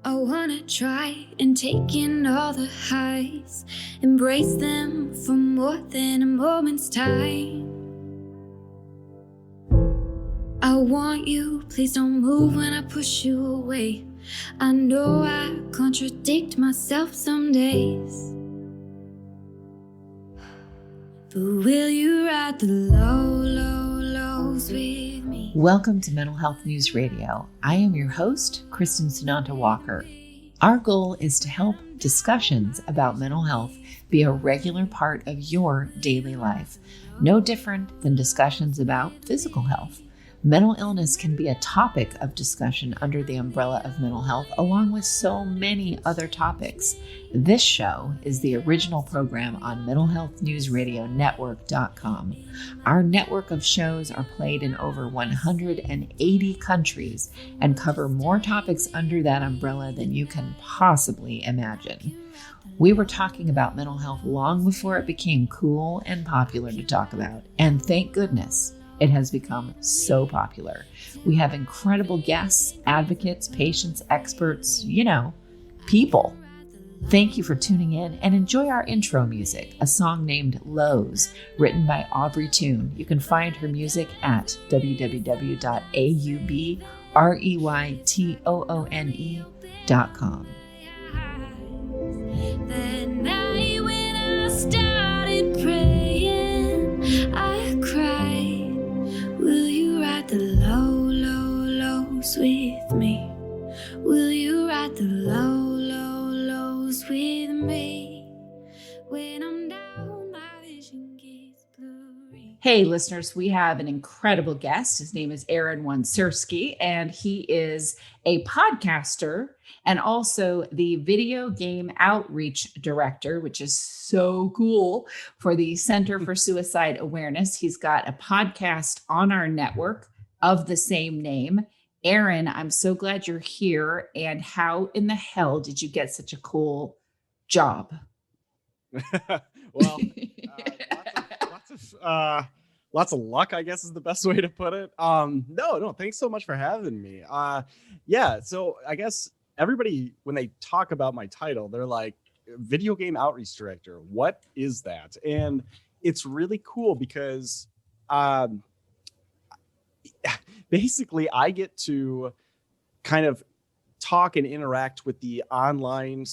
I wanna try and take in all the highs, embrace them for more than a moment's time. I want you, please don't move when I push you away. I know I contradict myself some days, but will you ride the lows with me? Welcome to Mental Health News Radio. I am your host, Kristin Sunanta Walker. Our goal is to help discussions about mental health be a regular part of your daily life, no different than discussions about physical health. Mental illness can be a topic of discussion under the umbrella of mental health, along with so many other topics. This show is the original program on mentalhealthnewsradionetwork.com. Our network of shows are played in over 180 countries and cover more topics under that umbrella than you can possibly imagine. We were talking about mental health long before it became cool and popular to talk about, and thank goodness it has become so popular. We have incredible guests, advocates, patients, experts, people. Thank you for tuning in and enjoy our intro music, a song named Lows, written by Aubrey Toon. You can find her music at www.aubreytoone.com. That night when I started praying, I cried. Will you ride the lows with me? Will you ride the lows with me? When I'm down, my vision gets blurry. Hey, listeners, we have an incredible guest. His name is Aaron Wanserski, and he is a podcaster and also the video game outreach director, which is so cool, for the Center for Suicide Awareness. He's got a podcast on our network of the same name. Aaron, I'm so glad you're here. And how in the hell did you get such a cool job? Well, lots of luck, I guess, is the best way to put it. No, thanks so much for having me. So I guess everybody, when they talk about my title, they're like, video game outreach director. What is that? And it's really cool because basically I get to kind of talk and interact with the online /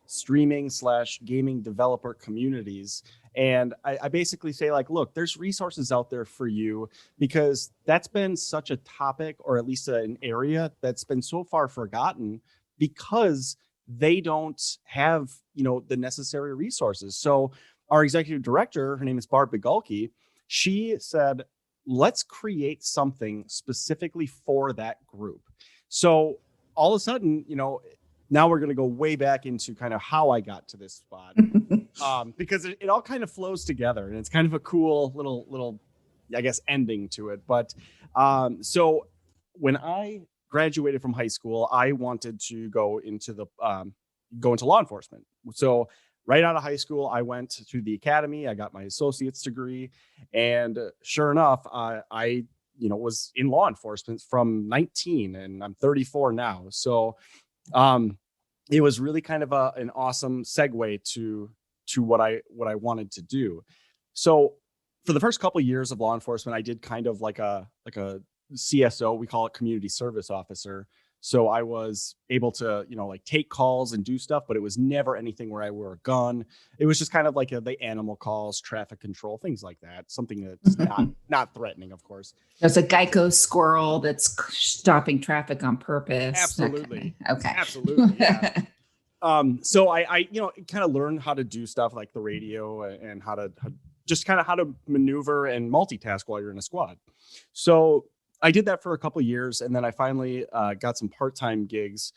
streaming / gaming developer communities. And I basically say, like, look, there's resources out there for you, because that's been such a topic, or at least an area that's been so far forgotten because they don't have, the necessary resources. So our executive director, her name is Barb Bigalki, she said, let's create something specifically for that group. So all of a sudden, now we're going to go way back into kind of how I got to this spot, because it all kind of flows together, and it's kind of a cool little, I guess, ending to it. But so when I graduated from high school, I wanted to go into law enforcement. So right out of high school, I went to the academy. I got my associate's degree, and sure enough, I was in law enforcement from 19, and I'm 34 now. So it was really kind of an awesome segue to what I wanted to do. So for the first couple of years of law enforcement, I did kind of like a CSO, we call it community service officer. So I was able to, take calls and do stuff, but it was never anything where I wore a gun. It was just kind of like the animal calls, traffic control, things like that. Something that's not threatening, of course. There's a Geico squirrel that's stopping traffic on purpose. Absolutely. Okay. Absolutely. Yeah. So I kind of learned how to do stuff like the radio and how to maneuver and multitask while you're in a squad. So I did that for a couple of years, and then I finally got some part-time gigs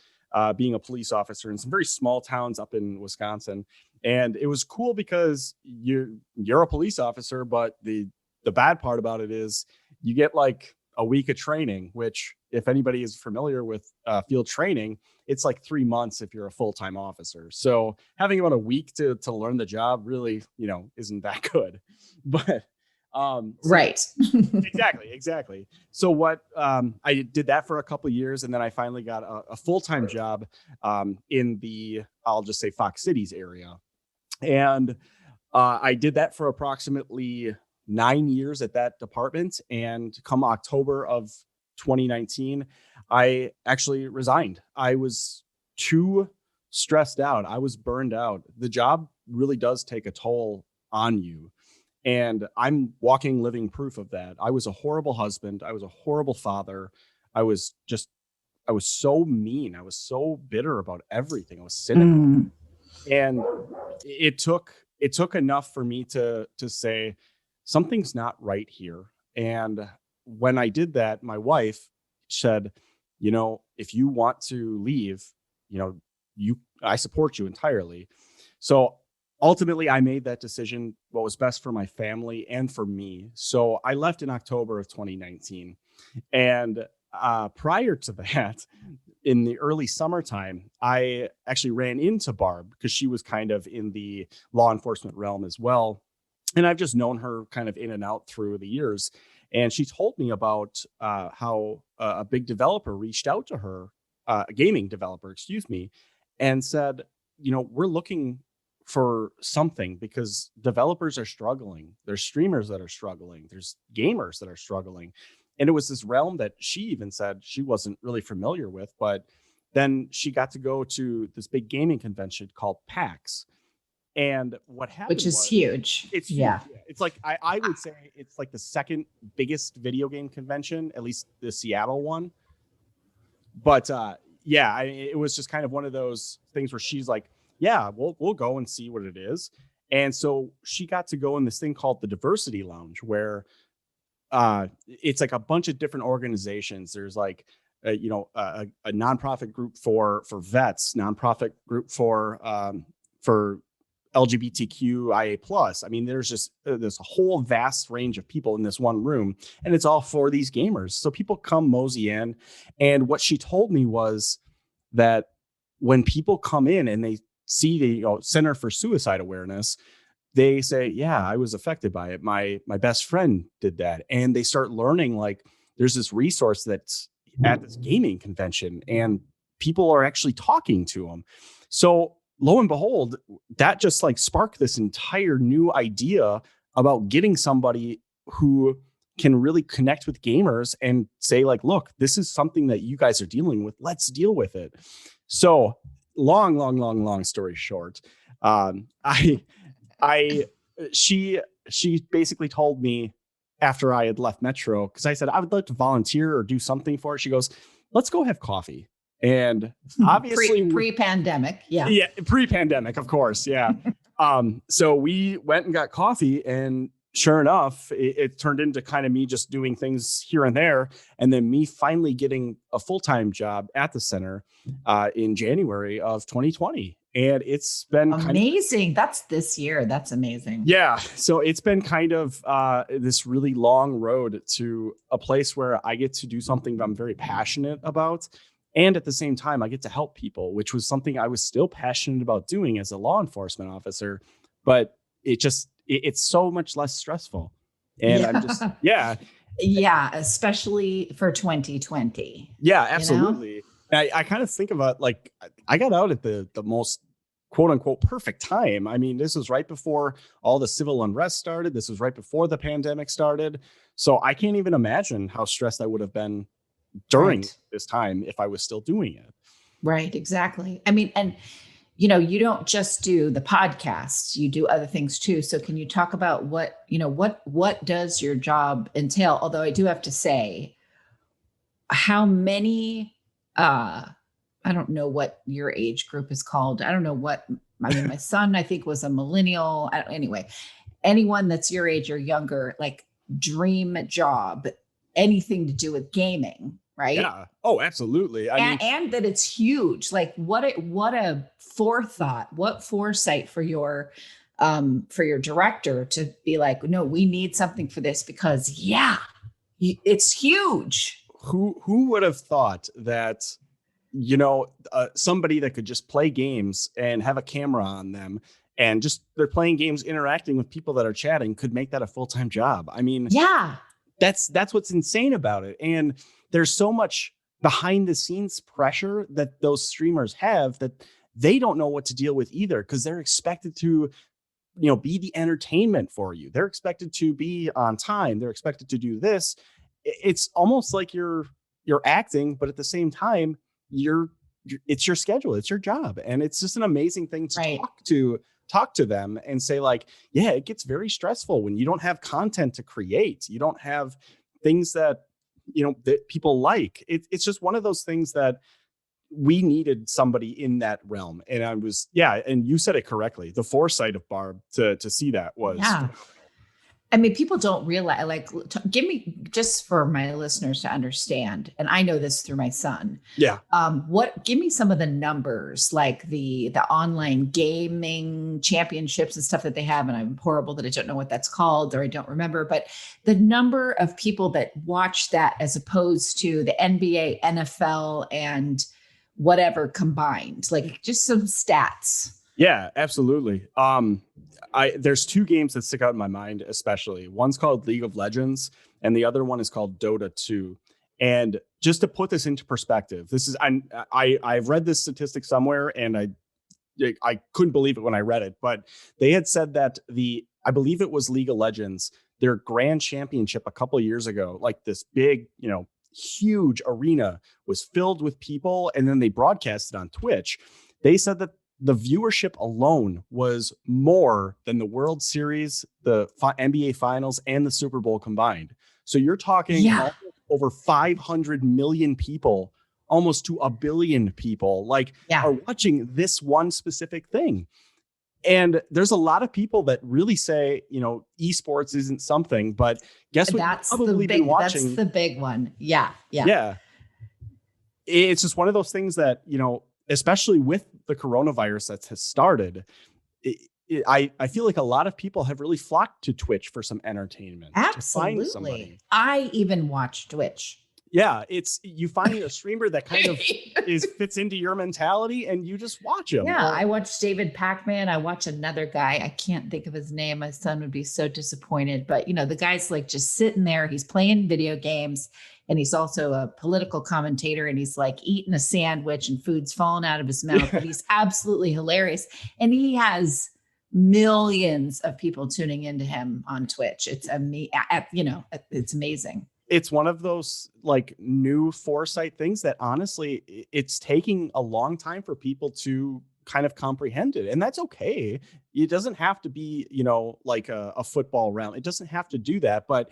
being a police officer in some very small towns up in Wisconsin. And it was cool because you're a police officer, but the bad part about it is you get like a week of training, which, if anybody is familiar with field training, it's like 3 months if you're a full-time officer. So having about a week to learn the job really, isn't that good. But Right. Exactly. So what I did that for a couple of years, and then I finally got a full-time job in the, I'll just say, Fox Cities area. And I did that for approximately 9 years at that department. And come October of 2019, I actually resigned. I was too stressed out. I was burned out. The job really does take a toll on you. And I'm walking, living proof of that. I was a horrible husband. I was a horrible father. I was so mean. I was so bitter about everything. I was cynical. And it took enough for me to say something's not right here. And when I did that, my wife said, if you want to leave, I support you entirely. So ultimately, I made that decision, what was best for my family and for me. So I left in October of 2019. And prior to that, in the early summertime, I actually ran into Barb because she was kind of in the law enforcement realm as well. And I've just known her kind of in and out through the years. And she told me about how a big developer reached out to her, a gaming developer, excuse me, and said, we're looking for something because developers are struggling. There's streamers that are struggling. There's gamers that are struggling. And it was this realm that she even said she wasn't really familiar with. But then she got to go to this big gaming convention called PAX. And what happened, which is huge. It's huge. Yeah. It's like, I would say it's like the second biggest video game convention, at least the Seattle one. But it was just kind of one of those things where she's like, yeah, we'll go and see what it is. And so she got to go in this thing called the Diversity Lounge, where it's like a bunch of different organizations. There's like, a nonprofit group for vets, nonprofit group for LGBTQIA+. I mean, there's just this whole vast range of people in this one room, and it's all for these gamers. So people come mosey in. And what she told me was that when people come in and they see the Center for Suicide Awareness, they say, yeah, I was affected by it. My best friend did that. And they start learning, like, there's this resource that's at this gaming convention and people are actually talking to them. So lo and behold, that just like sparked this entire new idea about getting somebody who can really connect with gamers and say, like, look, this is something that you guys are dealing with. Let's deal with it. So long story short, she basically told me after I had left Metro, because I said I would like to volunteer or do something for it. She goes, let's go have coffee. And obviously pre-pandemic. Yeah, pre-pandemic, of course. Yeah. So we went and got coffee, and sure enough, it turned into kind of me just doing things here and there. And then me finally getting a full-time job at the center in January of 2020. And it's been amazing. That's this year. That's amazing. Yeah. So it's been kind of this really long road to a place where I get to do something that I'm very passionate about. And at the same time, I get to help people, which was something I was still passionate about doing as a law enforcement officer. But it's so much less stressful. And I'm just, Yeah, especially for 2020. Yeah, absolutely. I kind of think about, like, I got out at the most quote unquote perfect time. I mean, this was right before all the civil unrest started. This was right before the pandemic started. So I can't even imagine how stressed I would have been during this time if I was still doing it. Right, exactly. I mean, and you don't just do the podcasts, you do other things too. So can you talk about what does your job entail? Although I do have to say, how many I don't know what your age group is called. I don't know my son, I think, was a millennial. Anyway, anyone that's your age or younger, like, dream job, anything to do with gaming, right? Yeah. Oh, absolutely. And that it's huge. Like, what a forethought, what foresight for your director to be like, no, we need something for this because it's huge. Who would have thought that, somebody that could just play games and have a camera on them and just they're playing games, interacting with people that are chatting could make that a full-time job. I mean, Yeah. that's what's insane about it. And there's so much behind the scenes pressure that those streamers have that they don't know what to deal with either, because they're expected to, be the entertainment for you. They're expected to be on time. They're expected to do this. It's almost like you're acting, but at the same time, it's your schedule, it's your job. And it's just an amazing thing to Right. talk to them and say, like, yeah, it gets very stressful when you don't have content to create. You don't have things that, that people like. It's just one of those things that we needed somebody in that realm. And and you said it correctly. The foresight of Barb to see that was, Yeah. I mean, people don't realize, like, give me, just for my listeners to understand, and I know this through my son. yeah. Give me some of the numbers, like the online gaming championships and stuff that they have. And I'm horrible that I don't know what that's called, or I don't remember, but the number of people that watch that as opposed to the NBA, NFL, and whatever combined, like just some stats. Yeah, absolutely. There's two games that stick out in my mind, especially. One's called League of Legends, and the other one is called Dota 2. And just to put this into perspective, I've read this statistic somewhere, and I couldn't believe it when I read it. But they had said that I believe it was League of Legends, their grand championship a couple of years ago, like this big, huge arena was filled with people, and then they broadcast it on Twitch. They said that the viewership alone was more than the World Series, the NBA Finals, and the Super Bowl combined. So you're talking over 500 million people, almost to a billion people, are watching this one specific thing. And there's a lot of people that really say, esports isn't something, but guess what? That's the big one. Yeah. Yeah. Yeah. It's just one of those things that, especially with the coronavirus that has started, I feel like a lot of people have really flocked to Twitch for some entertainment. Absolutely. To find somebody. I even watch Twitch. Yeah, you find a streamer that kind of fits into your mentality, and you just watch him. Yeah, I watch David Pacman. I watch another guy. I can't think of his name. My son would be so disappointed. But, the guy's like just sitting there. He's playing video games, and he's also a political commentator, and he's like eating a sandwich and food's falling out of his mouth. But he's absolutely hilarious. And he has millions of people tuning into him on Twitch. It's it's amazing. It's one of those new foresight things that honestly, it's taking a long time for people to kind of comprehend it. And that's okay. It doesn't have to be, like a football realm. It doesn't have to do that. But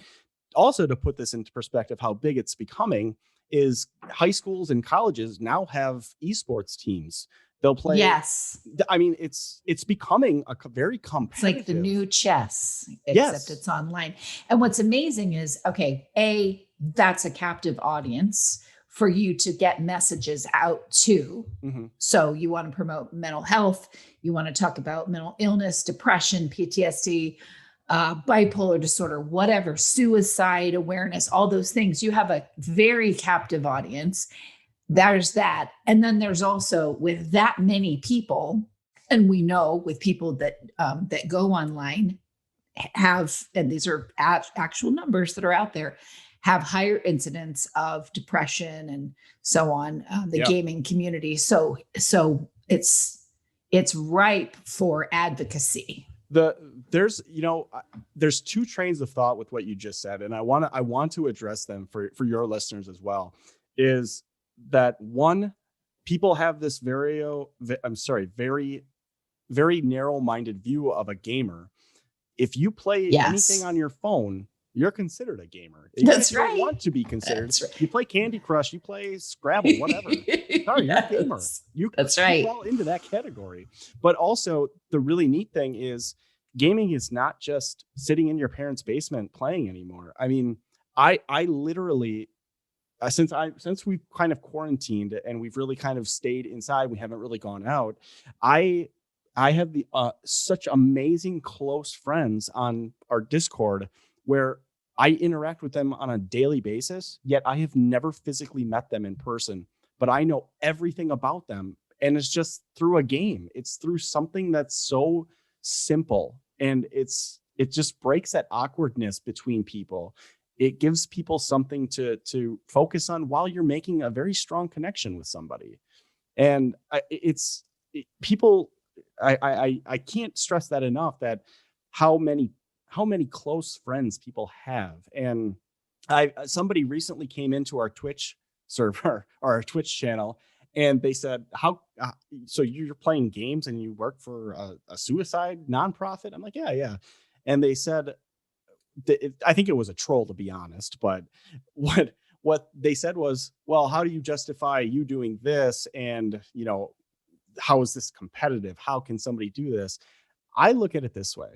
also, to put this into perspective, how big it's becoming is high schools and colleges now have esports teams. They'll play. Yes. I mean, it's becoming a very competitive. It's like the new chess, except it's online. And what's amazing is, that's a captive audience for you to get messages out to. Mm-hmm. So you want to promote mental health. You want to talk about mental illness, depression, PTSD, bipolar disorder, whatever, suicide awareness, all those things. You have a very captive audience. There's that. And then there's also, with that many people, and we know with people that go online have, and these are actual numbers that are out there, have higher incidence of depression and so on, the gaming community. So it's ripe for advocacy. There's two trains of thought with what you just said, and I want to address them for your listeners as well. Is that one, people have this very, very narrow-minded view of a gamer. If you play anything on your phone, you're considered a gamer. That's right. You don't want to be considered. That's right. You play Candy Crush, you play Scrabble, whatever. Sorry, you're a gamer. That's right. Fall into that category. But also, the really neat thing is, gaming is not just sitting in your parents' basement playing anymore. I mean, I literally, since we've kind of quarantined and we've really kind of stayed inside, we haven't really gone out. I have such amazing close friends on our Discord where I interact with them on a daily basis, yet I have never physically met them in person, but I know everything about them. And it's just through a game. It's through something that's so simple, and it just breaks that awkwardness between people. It gives people something to focus on while you're making a very strong connection with somebody. And people, I can't stress that enough, that how many close friends people have. And somebody recently came into our Twitch server or our Twitch channel, and they said, so you're playing games and you work for a suicide nonprofit? I'm like, yeah. And they said, I think it was a troll, to be honest, but what they said was, well, how do you justify you doing this? And, how is this competitive? How can somebody do this? I look at it this way.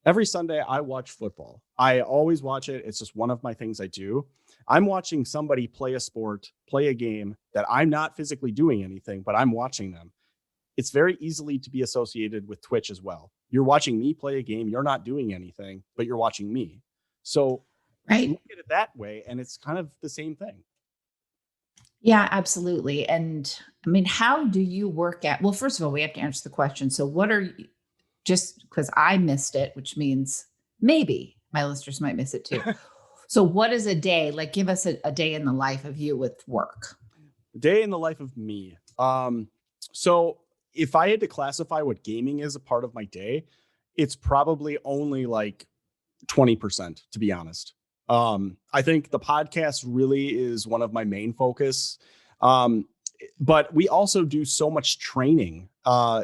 Every Sunday I watch football. I always watch it. It's just one of my things I do. I'm watching somebody play a sport, play a game that I'm not physically doing anything, but I'm watching them. It's very easily to be associated with Twitch as well. You're watching me play a game. You're not doing anything, but you're watching me. So Right. look at it that way, and it's kind of the same thing. Yeah, absolutely. And I mean, how do you work at, well, first of all, we have to answer the question. So what are you, just because I missed it, which means maybe my listeners might miss it too. So what is a day? Like, give us a day in the life of you with work. Day in the life of me. So if I had to classify what gaming is a part of my day, it's probably only like 20%, to be honest. I think the podcast really is one of my main focus. But we also do so much training.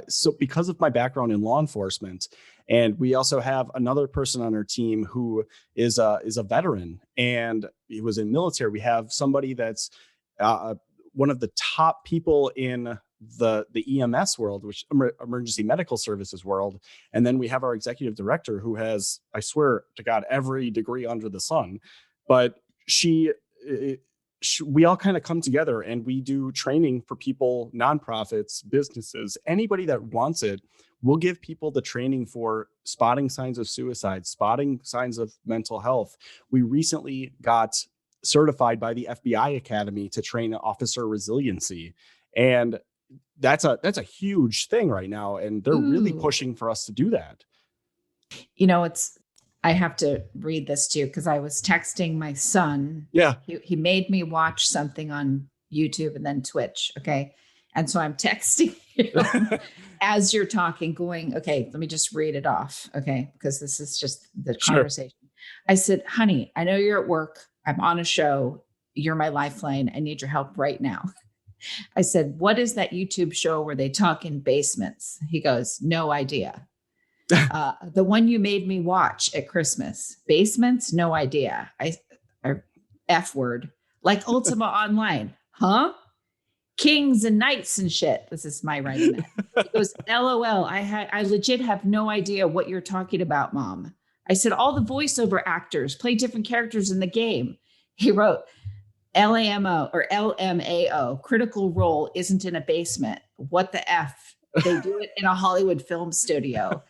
So because of my background in law enforcement, and we also have another person on our team who is a veteran, and he was in military. We have somebody that's one of the top people in the EMS world, which emergency medical services world. And then we have our executive director who has, I swear to God, every degree under the sun. But we all kind of come together and we do training for people, nonprofits, businesses, anybody that wants it. We'll give people the training for spotting signs of suicide, spotting signs of mental health. We recently got certified by the FBI Academy to train officer resiliency. And that's a huge thing right now. And they're really pushing for us to do that. I have to read this too, because I was texting my son. Yeah. He made me watch something on YouTube and then Twitch. Okay. And so I'm texting him as you're talking, going, okay, let me just read it off. Okay. Because this is just the conversation. I said, honey, I know you're at work. I'm on a show. You're my lifeline. I need your help right now. I said, what is that YouTube show where they talk in basements? He goes, no idea. The one you made me watch at Christmas. Basements? No idea. F word. Like Ultima Online. Huh? Kings and knights and shit. This is my writing. He goes, LOL. I legit have no idea what you're talking about, Mom. I said, all the voiceover actors play different characters in the game. He wrote, LAMO or LMAO, critical role isn't in a basement. What the F? They do it in a Hollywood film studio.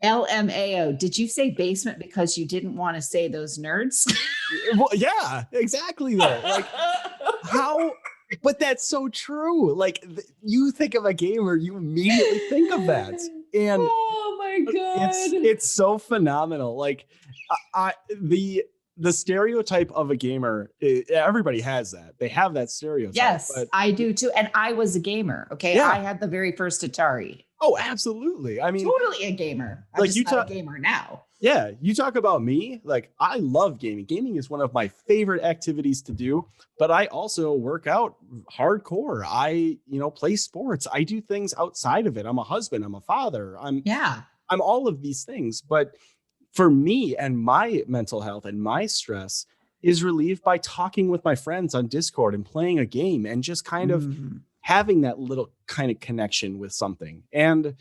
LMAO. Did you say basement because you didn't want to say those nerds? Well, yeah, exactly. Though, like how, but that's so true. Like you think of a gamer, you immediately think of that. And oh my God, it's so phenomenal. Like the stereotype of a gamer, everybody has that. They have that stereotype. Yes, but I do too. And I was a gamer. Okay. Yeah. I had the very first Atari. Oh, absolutely. I mean, totally a gamer. I'm like, just not a gamer now. Yeah. You talk about me. Like, I love gaming. Gaming is one of my favorite activities to do, but I also work out hardcore. I, play sports. I do things outside of it. I'm a husband. I'm a father. I'm all of these things. But for me and my mental health and my stress is relieved by talking with my friends on Discord and playing a game and just kind of having that little kind of connection with something. And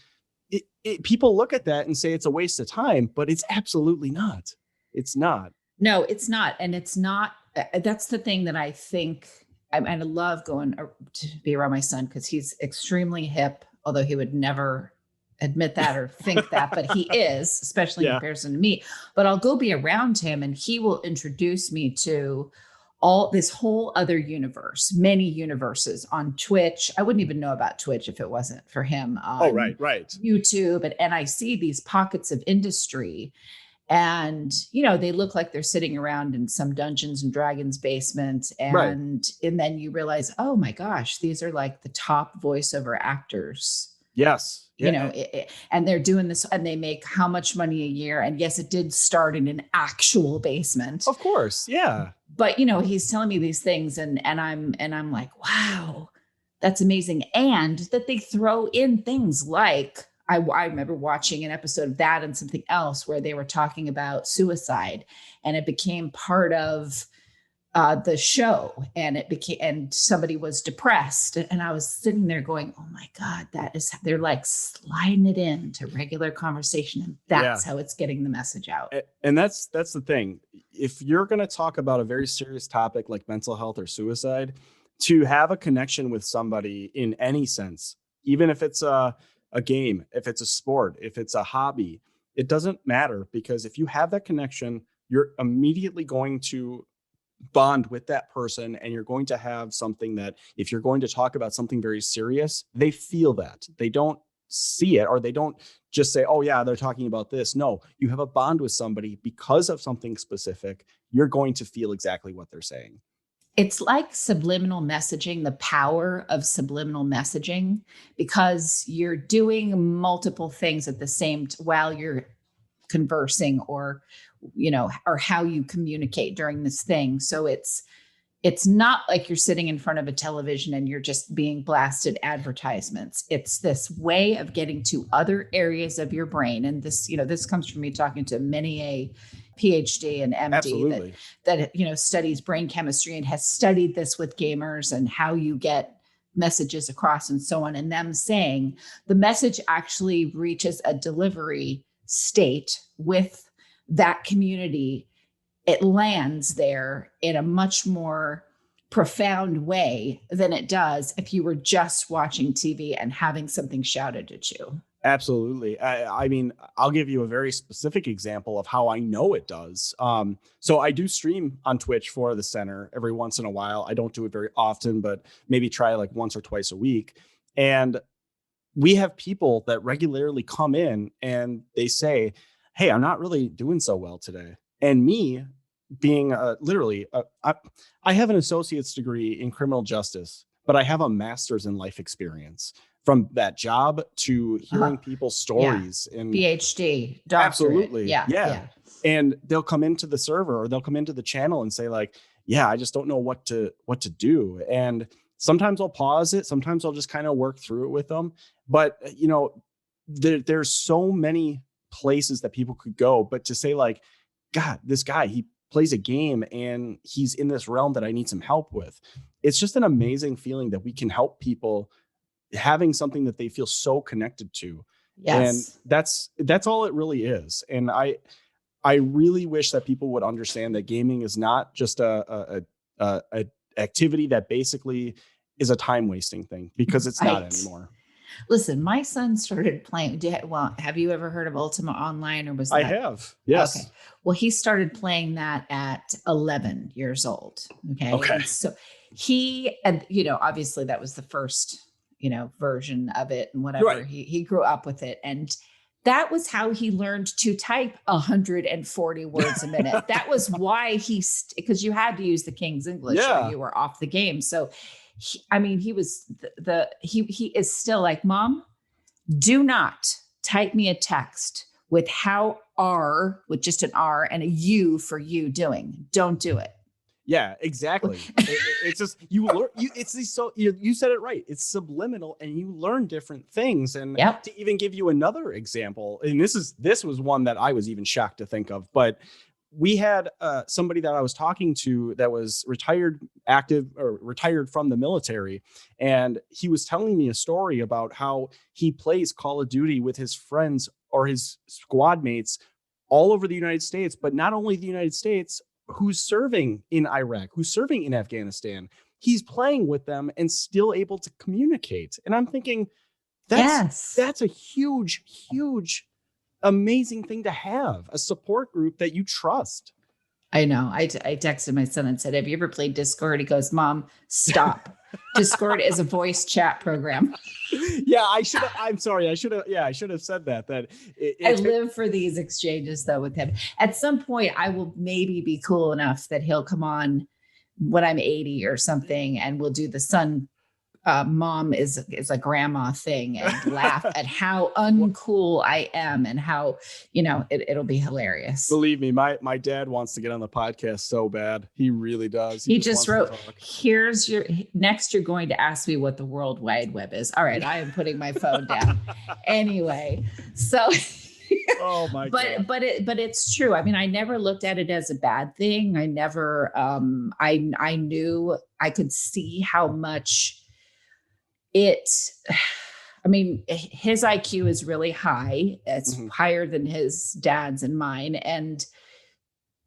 people look at that and say it's a waste of time, but it's absolutely not. It's not. No, it's not. And it's not. That's the thing that I think. I love going to be around my son because he's extremely hip, although he would never admit that or think that, but he is, especially in comparison to me. But I'll go be around him and he will introduce me to all this whole other universe, many universes on Twitch. I wouldn't even know about Twitch if it wasn't for him on right. YouTube. And I see these pockets of industry, and, they look like they're sitting around in some Dungeons and Dragons basement. Right. And then you realize, oh my gosh, these are like the top voiceover actors. Yes. Yeah. And they're doing this, and they make how much money a year? And yes, it did start in an actual basement. Of course. Yeah. But, he's telling me these things, and I'm like, wow, that's amazing. And that they throw in things like, I remember watching an episode of that and something else where they were talking about suicide, and it became part of the show, and somebody was depressed, and I was sitting there going, oh my God, they're like sliding it into regular conversation, and that's how it's getting the message out. And that's the thing. If you're going to talk about a very serious topic like mental health or suicide, to have a connection with somebody in any sense, even if it's a game, if it's a sport, if it's a hobby, it doesn't matter, because if you have that connection, you're immediately going to bond with that person, and you're going to have something that, if you're going to talk about something very serious, they feel that. They don't see it, or they don't just say, oh yeah, they're talking about this. No, you have a bond with somebody because of something specific. You're going to feel exactly what they're saying. It's like subliminal messaging, the power of subliminal messaging, because you're doing multiple things at the same while you're conversing, or how you communicate during this thing. So it's not like you're sitting in front of a television and you're just being blasted advertisements. It's this way of getting to other areas of your brain. And this, this comes from me talking to many a PhD and MD Absolutely. that studies brain chemistry and has studied this with gamers and how you get messages across and so on. And them saying the message actually reaches a delivery state with that community. It lands there in a much more profound way than it does if you were just watching TV and having something shouted at you. Absolutely. I mean, I'll give you a very specific example of how I know it does. So I do stream on Twitch for the center every once in a while. I don't do it very often, but maybe try like once or twice a week. And we have people that regularly come in and they say, hey, I'm not really doing so well today. And me being I have an associate's degree in criminal justice, but I have a master's in life experience. From that job to hearing people's stories and PhD, doctorate. Absolutely. Yeah. And they'll come into the server, or they'll come into the channel and say like, yeah, I just don't know what to do. And sometimes I'll pause it. Sometimes I'll just kind of work through it with them. But, there's so many places that people could go, but to say like, God, this guy, he plays a game and he's in this realm that I need some help with. It's just an amazing feeling that we can help people having something that they feel so connected to. Yes. And that's all it really is. And I really wish that people would understand that gaming is not just a activity that basically is a time wasting thing, because it's not anymore. Listen, my son started playing. Have you ever heard of Ultima Online, or was that? I have. Yes. Okay. Well, he started playing that at 11 years old. Okay. Okay. And so obviously that was the first, version of it and whatever. Right. He grew up with it, and that was how he learned to type 140 words a minute. That was why because you had to use the King's English or you were off the game. So he was he is still like, Mom, do not type me a text with with just an R and a U for you doing. Don't do it. Yeah, exactly. It's just you learn. You said it right. It's subliminal, and you learn different things. And to even give you another example, and this was one that I was even shocked to think of, but we had somebody that I was talking to that was retired from the military, and he was telling me a story about how he plays Call of Duty with his friends or his squad mates all over the United States, but not only the United States, who's serving in Iraq, who's serving in Afghanistan. He's playing with them and still able to communicate. And I'm thinking, that's a huge, huge, amazing thing to have, a support group that you trust. I know. I texted my son and said, have you ever played Discord? He goes, Mom, stop. Discord is a voice chat program. Yeah, I'm sorry. I should have said that. I live for these exchanges though with him. At some point, I will maybe be cool enough that he'll come on when I'm 80 or something, and we'll do the son mom is a grandma thing and laugh at how uncool I am and how, it'll be hilarious. Believe me, my dad wants to get on the podcast so bad. He really does. He just wrote, here's your next, you're going to ask me what the World Wide Web is. All right. I am putting my phone down anyway. So, oh my God. But it's true. I mean, I never looked at it as a bad thing. I never, I knew I could see how much his IQ is really high. It's higher than his dad's and mine. And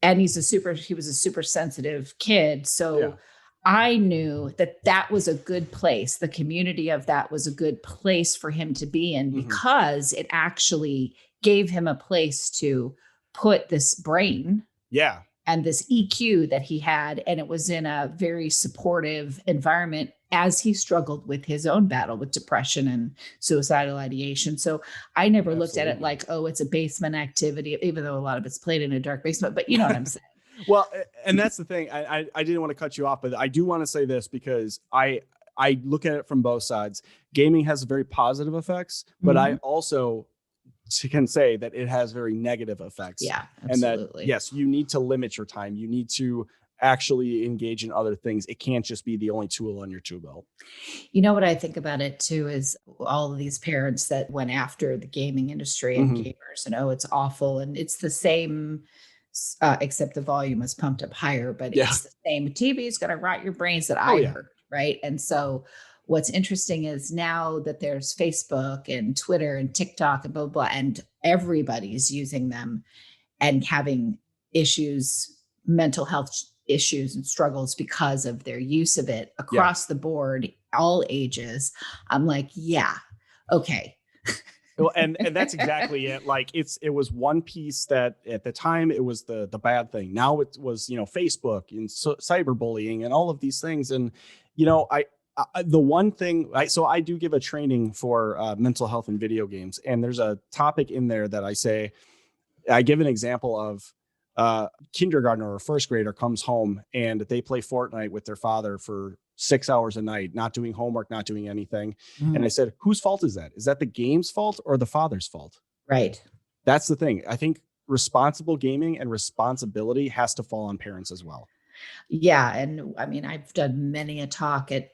he was a super sensitive kid. So I knew that was a good place. The community of that was a good place for him to be in because it actually gave him a place to put this brain. Yeah. And this EQ that he had. And it was in a very supportive environment as he struggled with his own battle with depression and suicidal ideation. So I never looked at it like, oh, it's a basement activity, even though a lot of it's played in a dark basement, but you know what I'm saying? Well, and that's the thing. I didn't want to cut you off, but I do want to say this because I look at it from both sides. Gaming has very positive effects, but I also can say that it has very negative effects. Yeah, absolutely. And that, yes, you need to limit your time. You need to actually engage in other things. It can't just be the only tool on your tool belt. You know what I think about it too is all of these parents that went after the gaming industry and gamers and, oh, it's awful. And it's the same, except the volume was pumped up higher, but it's the same. TV is going to rot your brains that I heard. Right. And so what's interesting is now that there's Facebook and Twitter and TikTok and blah, blah, and everybody's using them and having issues, mental health issues and struggles because of their use of it across the board, all ages. I'm like, yeah, okay. Well, and that's exactly it. Like it was one piece that at the time it was the bad thing. Now it was, Facebook and cyberbullying and all of these things. And, the one thing, so I do give a training for mental health in video games. And there's a topic in there that I give an example of kindergartner or first grader comes home and they play Fortnite with their father for 6 hours a night, not doing homework, not doing anything. And I said, whose fault is that? Is that the game's fault or the father's fault? Right. That's the thing. I think responsible gaming and responsibility has to fall on parents as well. Yeah. And I mean, I've done many a talk at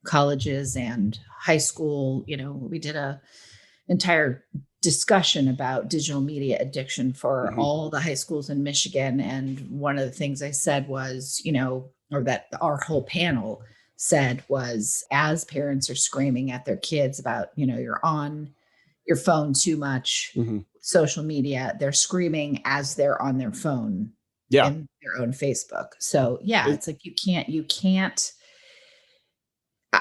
colleges and high school. We did a entire discussion about digital media addiction for all the high schools in Michigan. And one of the things I said was, or that our whole panel said was, as parents are screaming at their kids about, you're on your phone too much, social media, they're screaming as they're on their phone in their own Facebook. So it's like, you can't,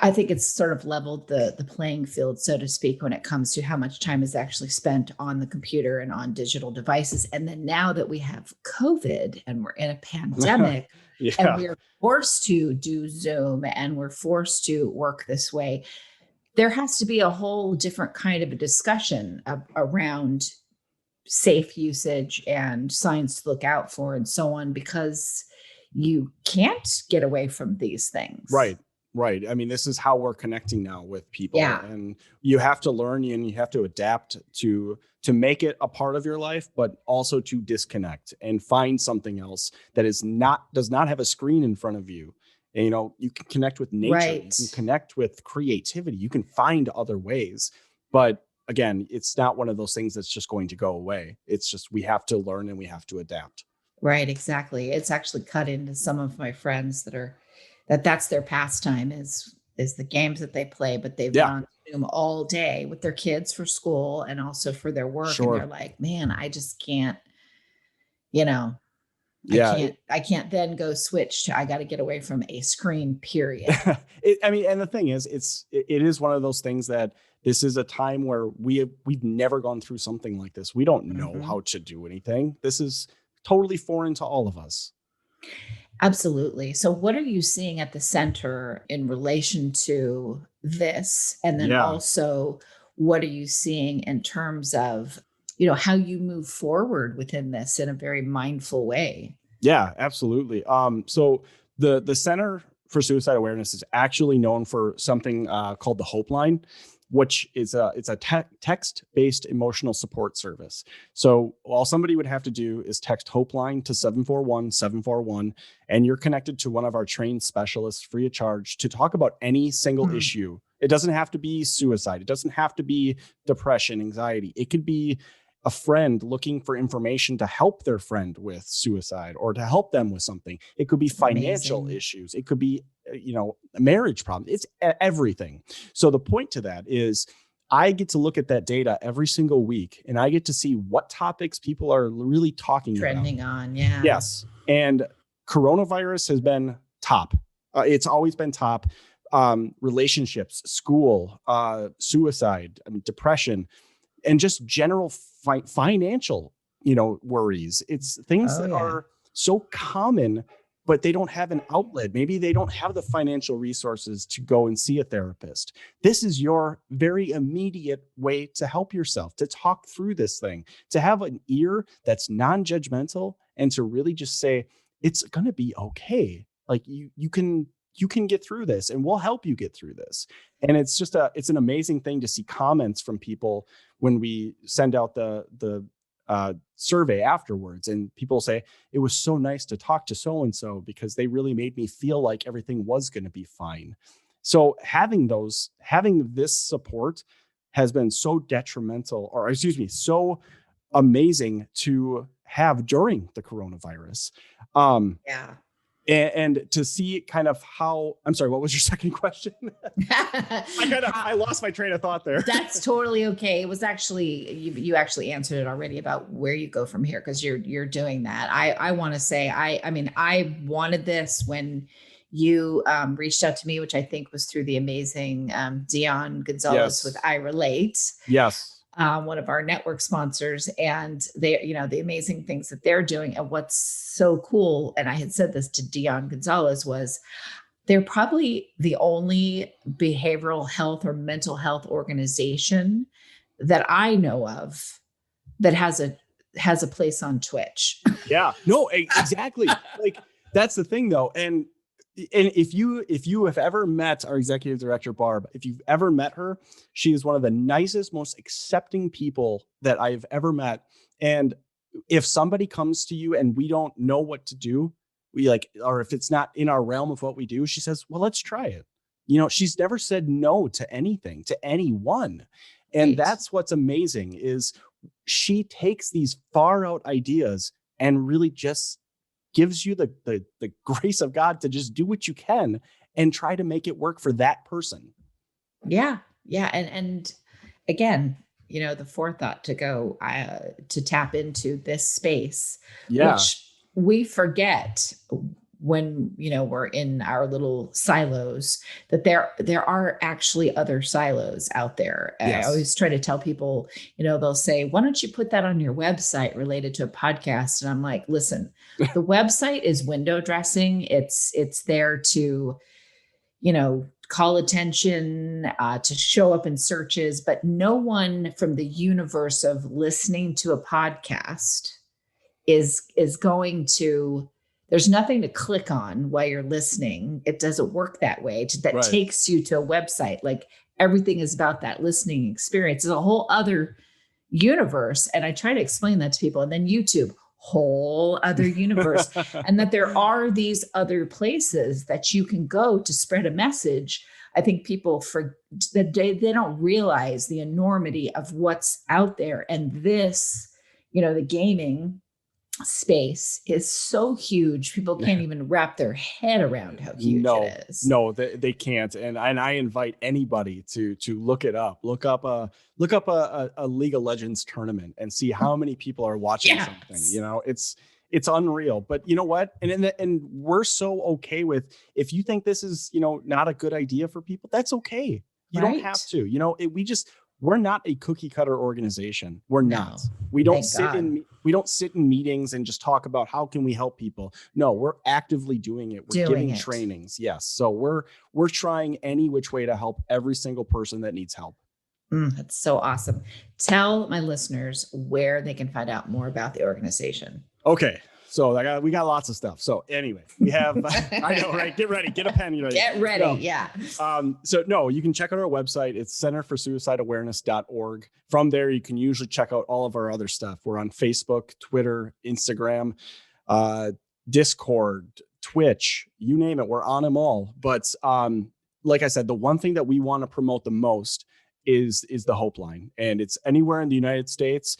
I think it's sort of leveled the playing field, so to speak, when it comes to how much time is actually spent on the computer and on digital devices. And then now that we have COVID and we're in a pandemic and we're forced to do Zoom and we're forced to work this way, there has to be a whole different kind of a discussion around safe usage and signs to look out for and so on, because you can't get away from these things. Right. I mean, this is how we're connecting now with people, and you have to learn and you have to adapt to make it a part of your life, but also to disconnect and find something else that does not have a screen in front of you. And, you can connect with nature, you can connect with creativity, you can find other ways. But again, it's not one of those things that's just going to go away. It's just, we have to learn and we have to adapt. Right. Exactly. It's actually cut into some of my friends that's their pastime is the games that they play, but they've been on Zoom all day with their kids for school and also for their work. And they're like, man, I just can't, I can't then go switch to, I got to get away from a screen, period. And the thing is, it is one of those things that this is a time where we've never gone through something like this. We don't know how to do anything. This is totally foreign to all of us. Absolutely. So what are you seeing at the center in relation to this? And then Yeah. also, what are you seeing in terms of, how you move forward within this in a very mindful way? Yeah, absolutely. So the Center for Suicide Awareness is actually known for something called the Hope Line, which is it's a text-based emotional support service. So all somebody would have to do is text Hope Line to 741-741, and you're connected to one of our trained specialists free of charge to talk about any single issue. It doesn't have to be suicide. It doesn't have to be depression, anxiety. It could be a friend looking for information to help their friend with suicide or to help them with something. It could be financial Amazing. issues. It could be, a marriage problem. It's everything. So the point to that is I get to look at that data every single week, and I get to see what topics people are really talking Trending about. on. Yeah. Yes. And coronavirus has been top. It's always been top. Relationships, school, suicide, depression, and just general financial, worries. It's things that are so common, but they don't have an outlet. Maybe they don't have the financial resources to go and see a therapist. This is your very immediate way to help yourself, to talk through this thing, to have an ear that's non-judgmental, and to really just say, it's going to be okay. Like you can get through this, and we'll help you get through this. And it's just it's an amazing thing to see comments from people when we send out the survey afterwards, and people say, it was so nice to talk to so-and-so because they really made me feel like everything was going to be fine. So having this support has been so so amazing to have during the coronavirus. Yeah. And to see kind of how, I'm sorry, what was your second question? I lost my train of thought there. That's totally okay. It was actually, you actually answered it already about where you go from here, because you're doing that. I want to say, I wanted this when you reached out to me, which I think was through the amazing Dion Gonzalez with I Relate. Yes. One of our network sponsors, and they, the amazing things that they're doing. And what's so cool, and I had said this to Dion Gonzalez, was they're probably the only behavioral health or mental health organization that I know of that has a place on Twitch. Yeah, no, exactly. Like that's the thing though. And if you have ever met our executive director, Barb, if you've ever met her, she is one of the nicest, most accepting people that I've ever met. And if somebody comes to you and we don't know what to do, or if it's not in our realm of what we do, she says, well, let's try it. She's never said no to anything, to anyone. And Right. That's what's amazing is she takes these far out ideas and really just gives you the grace of God to just do what you can and try to make it work for that person. Yeah. Yeah. And again, the forethought to go, to tap into this space, which we forget when, we're in our little silos, that there are actually other silos out there. Yes. I always try to tell people, they'll say, why don't you put that on your website related to a podcast? And I'm like, listen, the website is window dressing. It's there to, call attention, to show up in searches, but no one from the universe of listening to a podcast is going to, there's nothing to click on while you're listening. It doesn't work that way. That Right. takes you to a website. Like everything is about that listening experience. It's a whole other universe. And I try to explain that to people. And then YouTube, whole other universe. And that there are these other places that you can go to spread a message. I think people they don't realize the enormity of what's out there. And this, the gaming space is so huge. People can't even wrap their head around how huge it is. No, they can't. And I invite anybody to look it up. Look up a League of Legends tournament and see how many people are watching something. It's unreal. But you know what? And we're so okay with, if you think this is, not a good idea for people, that's okay. You don't have to. we're not a cookie cutter organization. We're not. We Thank don't sit in meetings and just talk about how can we help people. No, we're actively doing it. We're giving trainings. Yes. So we're trying any which way to help every single person that needs help. That's so awesome. Tell my listeners where they can find out more about the organization. Okay. So we got lots of stuff. So anyway, we have, I know, right? Get ready, get a pen. Get ready. No. Yeah. You can check out our website. It's centerforsuicideawareness.org. From there, you can usually check out all of our other stuff. We're on Facebook, Twitter, Instagram, Discord, Twitch, you name it. We're on them all. But like I said, the one thing that we want to promote the most is the Hope Line. And it's anywhere in the United States.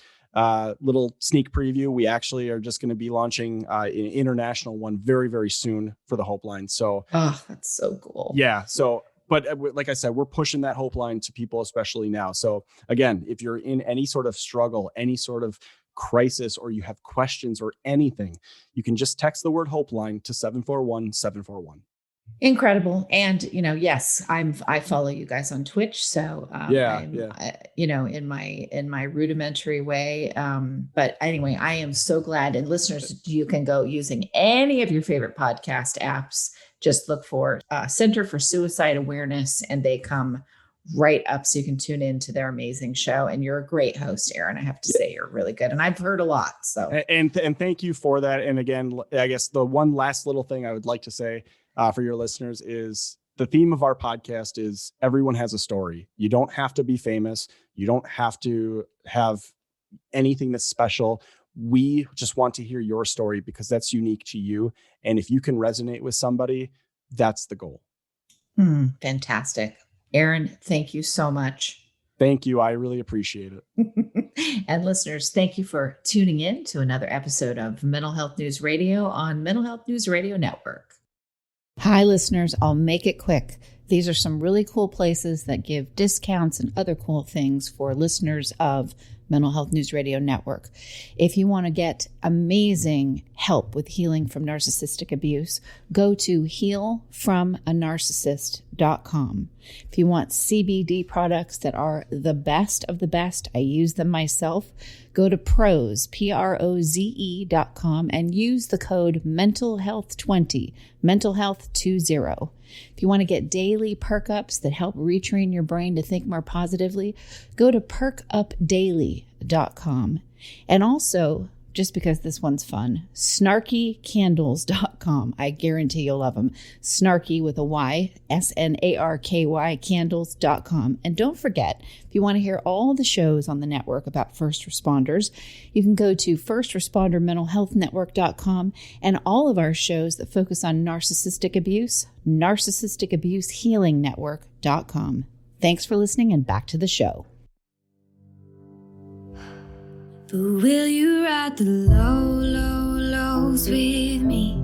Little sneak preview. We actually are just going to be launching an international one very, very soon for the Hope Line. So, that's so cool. Yeah. So, but like I said, we're pushing that Hope Line to people, especially now. So again, if you're in any sort of struggle, any sort of crisis, or you have questions or anything, you can just text the word Hope Line to 741-741. Incredible. And, yes, I follow you guys on Twitch. So, in my rudimentary way. But anyway, I am so glad. And listeners, you can go using any of your favorite podcast apps. Just look for Center for Suicide Awareness, and they come right up so you can tune into their amazing show. And you're a great host, Aaron. I have to say you're really good. And I've heard a lot. So, and thank you for that. And again, I guess the one last little thing I would like to say for your listeners is the theme of our podcast is everyone has a story. You don't have to be famous. You don't have to have anything that's special. We just want to hear your story because that's unique to you. And if you can resonate with somebody, that's the goal. Fantastic. Aaron, thank you so much. Thank you. I really appreciate it. And listeners, thank you for tuning in to another episode of Mental Health News Radio on Mental Health News Radio Network. Hi, listeners. I'll make it quick. These are some really cool places that give discounts and other cool things for listeners of Mental Health News Radio Network. If you want to get amazing help with healing from narcissistic abuse, go to healfromanarcissist.com. If you want CBD products that are the best of the best, I use them myself, go to proze.com and use the code mentalhealth20, mentalhealth20. If you want to get daily perk ups that help retrain your brain to think more positively, go to perkupdaily.com. And also, just because this one's fun, snarkycandles.com. I guarantee you'll love them. Snarky with a Y, SNARKY candles.com. And don't forget, if you want to hear all the shows on the network about first responders, you can go to firstrespondernmentalhealthnetwork.com, and all of our shows that focus on narcissistic abuse, narcissisticabusehealingnetwork.com. Thanks for listening, and back to the show. But will you ride the low, low, lows with me?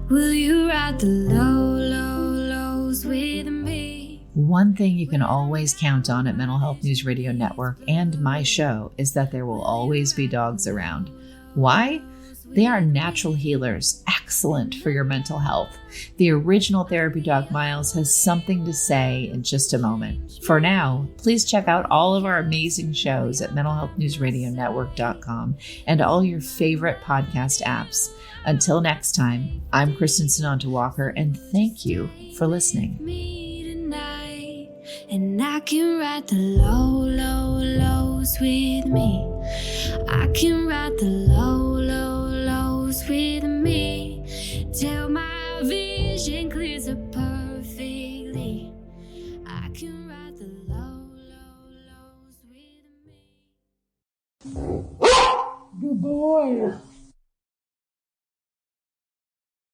Will you ride the low, low, lows with me? One thing you can always count on at Mental Health News Radio Network and my show is that there will always be dogs around. Why? They are natural healers, excellent for your mental health. The original therapy dog Miles has something to say in just a moment. For now, please check out all of our amazing shows at mentalhealthnewsradionetwork.com and all your favorite podcast apps. Until next time, I'm Kristin Sananta Walker, and thank you for listening. And I can ride the low, low, lows with me. I can ride the low, low, lows with me. Till my vision clears up perfectly. I can ride the low, low, lows with me. Good boy.